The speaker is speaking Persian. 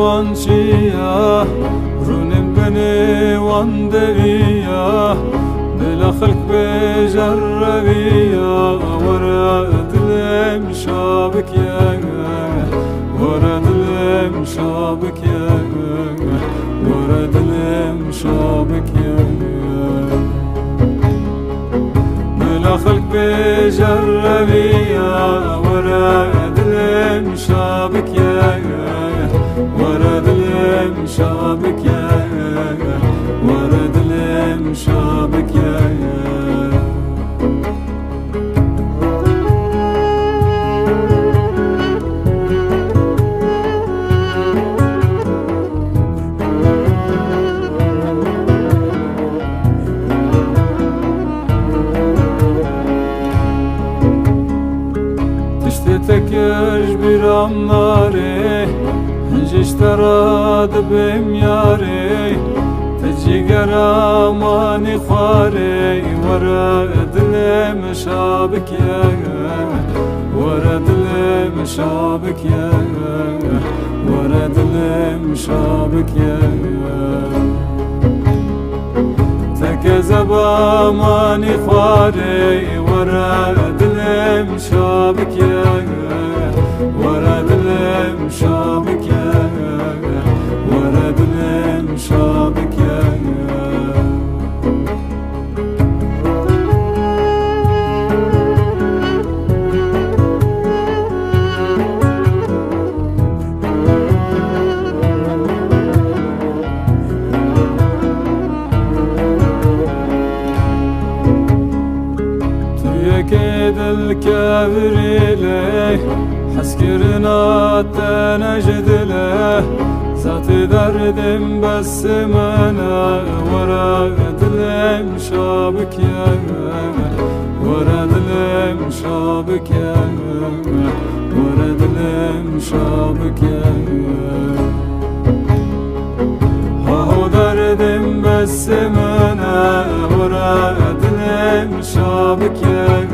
وانشيا رونم بني واندبيا بلا خلق بجربيا ورا دلم شابك يا ورا دلم شابك يا ورا دلم شابك يا بلا خلق بجربيا ورا دلم شابك يا ورا دلم شابك يا ورا دلم شابك يا تكش برام ناري هنجشتراد بمياري تجي قراماني خواري ورا دلم شابك يا ورا دلم شابك يا ورا دلم شابك يا تكذبا ماني خواري ورا دلم شابك يا ورا دلم شابك يا ورا دلم شابك يا كيد الكافر إليه حسكرنا تنجد له ذات درد بس منا ورا دلم شابك يا ورا دلم شابك يا ورا دلم شابك يا هو درد بس منا ورا دلم شابك يا